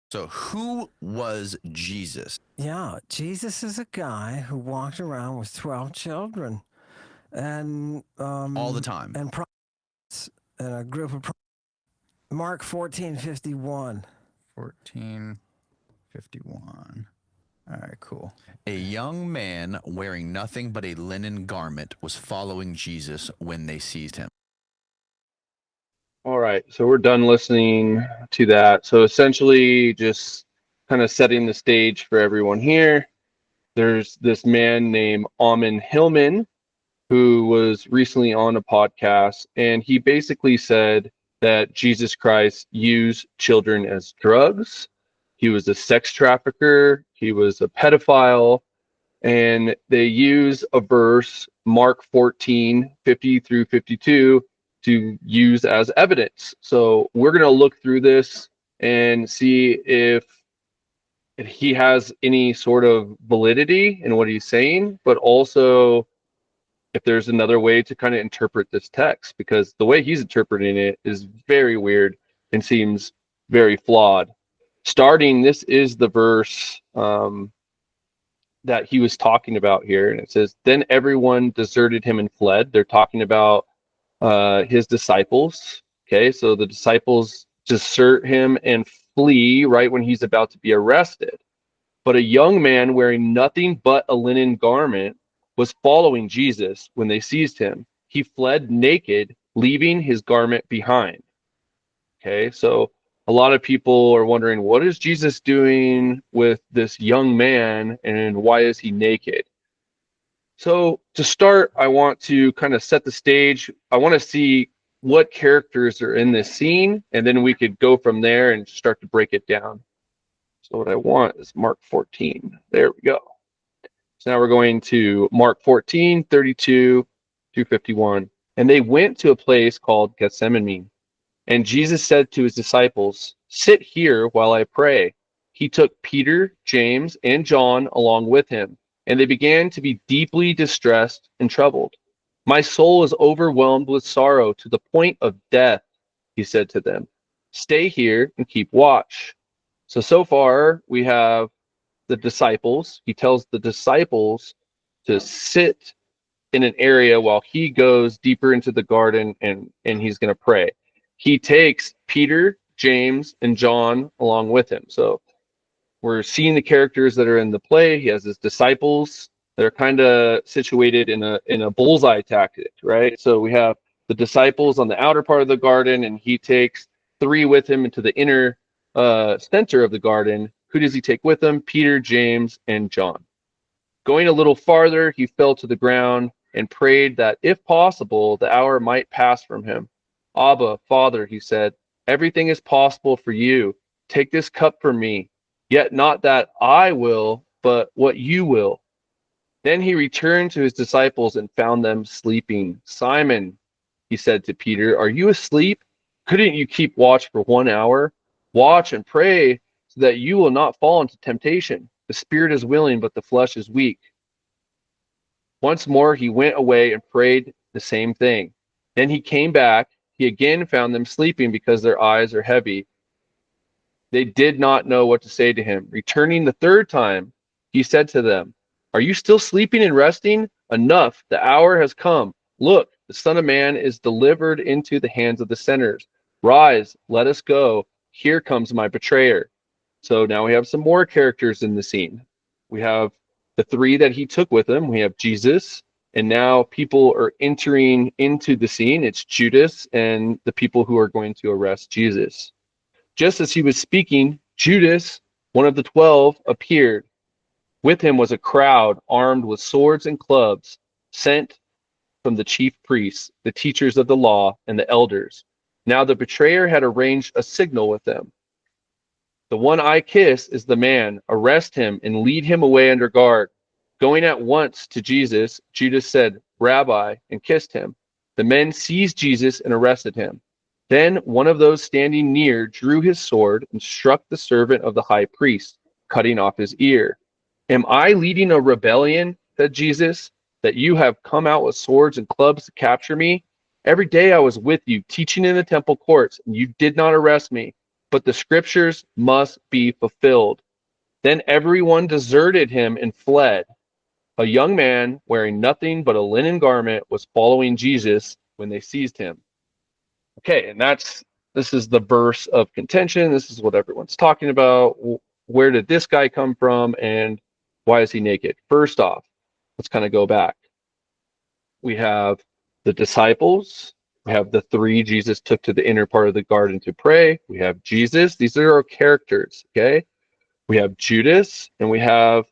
So who was Jesus? Yeah, Jesus is a guy who walked around with 12 children and All the time. prophets and a group of Mark 14:51. 1451. All right, cool. A young man wearing nothing but a linen garment was following Jesus when they seized him. All right, so we're done listening to that. So essentially, just kind of setting the stage for everyone here. There's this man named Ammon Hillman who was recently on a podcast, and he basically said that Jesus Christ used children as drugs. He was a sex trafficker. He was a pedophile. And they use a verse, Mark 14:50 through 52, to use as evidence. So we're going to look through this and see if he has any sort of validity in what he's saying, but also if there's another way to kind of interpret this text, because the way he's interpreting it is very weird and seems very flawed. Starting, this is the verse that he was talking about here, and it says, "Then everyone deserted him and fled." They're talking about his disciples. Okay, so the disciples desert him and flee right when he's about to be arrested. But a young man wearing nothing but a linen garment was following Jesus when they seized him. He fled naked, leaving his garment behind. Okay, so a lot of people are wondering, what is Jesus doing with this young man and why is he naked? So to start, I want to kind of set the stage. I want to see what characters are in this scene, and then we could go from there and start to break it down. So what I want is Mark 14. There we go. So now we're going to Mark 14:32 through 51. And they went to a place called Gethsemane. And Jesus said to his disciples, "Sit here while I pray." He took Peter, James, and John along with him, and they began to be deeply distressed and troubled. "My soul is overwhelmed with sorrow to the point of death," he said to them. "Stay here and keep watch." So far, we have the disciples. He tells the disciples to sit in an area while he goes deeper into the garden and he's going to pray. He takes Peter, James, and John along with him. So we're seeing the characters that are in the play. He has his disciples that are kind of situated in a bullseye tactic, right? So we have the disciples on the outer part of the garden, and he takes three with him into the inner center of the garden. Who does he take with him? Peter, James, and John. Going a little farther, he fell to the ground and prayed that, if possible, the hour might pass from him. "Abba, Father," he said, "everything is possible for you. Take this cup from me, yet not that I will, but what you will." Then he returned to his disciples and found them sleeping. "Simon," he said to Peter, "are you asleep? Couldn't you keep watch for 1 hour? Watch and pray so that you will not fall into temptation. The spirit is willing, but the flesh is weak." Once more he went away and prayed the same thing. Then he came back. He again found them sleeping because their eyes are heavy. They did not know what to say to him. Returning the third time, he said to them, "Are you still sleeping and resting? Enough, the hour has come. Look, the Son of Man is delivered into the hands of the sinners. Rise, let us go. Here comes my betrayer." So now we have some more characters in the scene. We have the three that he took with him. We have Jesus, and now people are entering into the scene. It's Judas and the people who are going to arrest Jesus. Just as he was speaking, Judas, one of the 12, appeared. With him was a crowd armed with swords and clubs, sent from the chief priests, the teachers of the law, and the elders. Now the betrayer had arranged a signal with them. "The one I kiss is the man. Arrest him and lead him away under guard." Going at once to Jesus, Judas said, "Rabbi," and kissed him. The men seized Jesus and arrested him. Then one of those standing near drew his sword and struck the servant of the high priest, cutting off his ear. "Am I leading a rebellion," said Jesus, "that you have come out with swords and clubs to capture me? Every day I was with you, teaching in the temple courts, and you did not arrest me. but the scriptures must be fulfilled. Then everyone deserted him and fled. A young man wearing nothing but a linen garment was following Jesus when they seized him. Okay, and this is the verse of contention. This is what everyone's talking about. Where did this guy come from, and why is he naked? First off, let's kind of go back. We have the disciples. We have the three Jesus took to the inner part of the garden to pray. We have Jesus. These are our characters, okay? We have Judas, and we have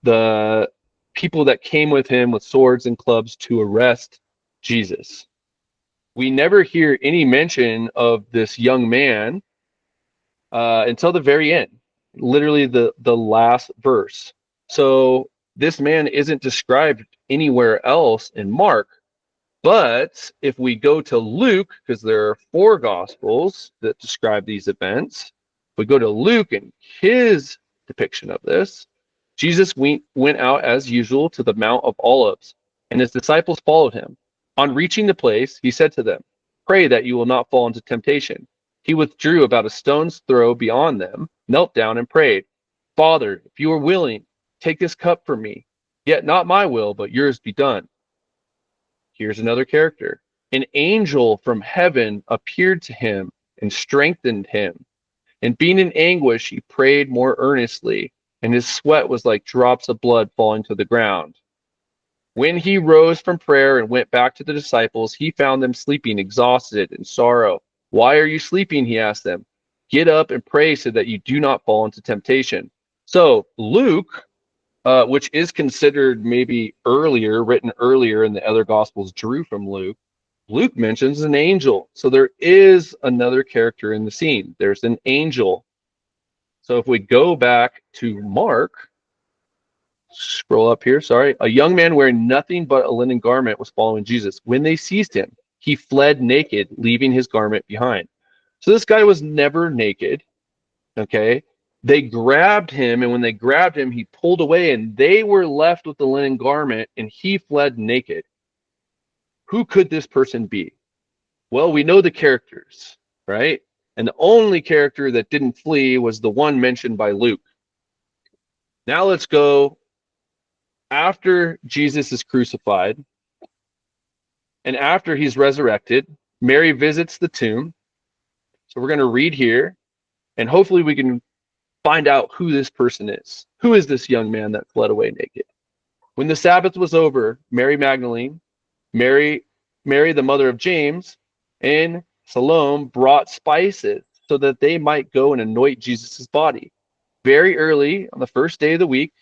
the people that came with him with swords and clubs to arrest Jesus. We never hear any mention of this young man until the very end, literally the last verse. So this man isn't described anywhere else in Mark. But if we go to Luke, because there are 4 gospels that describe these events, if we go to Luke and his depiction of this, Jesus went out as usual to the Mount of Olives, and his disciples followed him. On reaching the place, he said to them, "Pray that you will not fall into temptation." He withdrew about a stone's throw beyond them, knelt down and prayed, "Father, if you are willing, take this cup from me. Yet not my will, but yours be done." Here's another character. An angel from heaven appeared to him and strengthened him. And being in anguish, he prayed more earnestly, and his sweat was like drops of blood falling to the ground. When he rose from prayer and went back to the disciples, he found them sleeping, exhausted in sorrow. "Why are you sleeping?" he asked them. "Get up and pray so that you do not fall into temptation." So Luke, which is considered maybe written earlier in the other Gospels, drew from Luke. Luke mentions an angel. So there is another character in the scene. There's an angel. So if we go back to Mark, scroll up here, sorry. A young man wearing nothing but a linen garment was following Jesus. When they seized him, he fled naked, leaving his garment behind. So this guy was never naked, okay? They grabbed him, and when they grabbed him, he pulled away, and they were left with the linen garment, and he fled naked. Who could this person be? Well, we know the characters, right? And the only character that didn't flee was the one mentioned by Luke. Now let's go after Jesus is crucified, and after he's resurrected, Mary visits the tomb. So we're going to read here, and hopefully we can find out who this person is. Who is this young man that fled away naked? When the Sabbath was over, Mary Magdalene, Mary the mother of James, and Salome brought spices so that they might go and anoint Jesus' body. Very early on the first day of the week,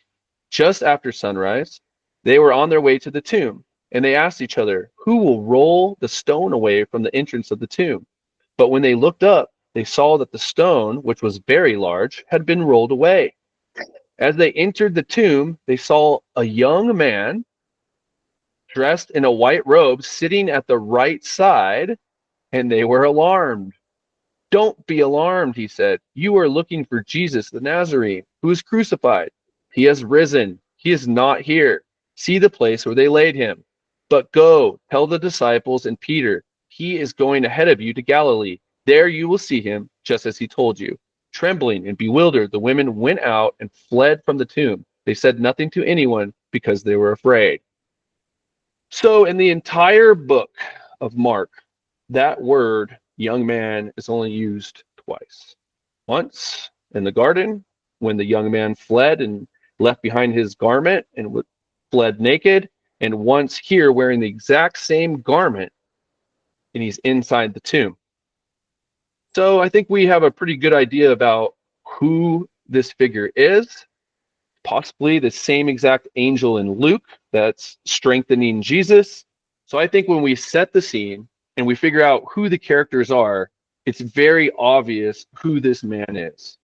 just after sunrise, they were on their way to the tomb, and they asked each other, "Who will roll the stone away from the entrance of the tomb?" But when they looked up, they saw that the stone, which was very large, had been rolled away. As they entered the tomb, they saw a young man dressed in a white robe sitting at the right side, and they were alarmed. "Don't be alarmed," he said. "You are looking for Jesus the Nazarene, who was crucified. He has risen. He is not here. See the place where they laid him. But go, tell the disciples and Peter, he is going ahead of you to Galilee. There you will see him, just as he told you." Trembling and bewildered, the women went out and fled from the tomb. They said nothing to anyone because they were afraid. So in the entire book of Mark, that word young man is only used twice. Once in the garden, when the young man fled and left behind his garment and fled naked, and once here wearing the exact same garment, and he's inside the tomb. So I think we have a pretty good idea about who this figure is. Possibly the same exact angel in Luke that's strengthening Jesus. So I think when we set the scene and we figure out who the characters are, it's very obvious who this man is.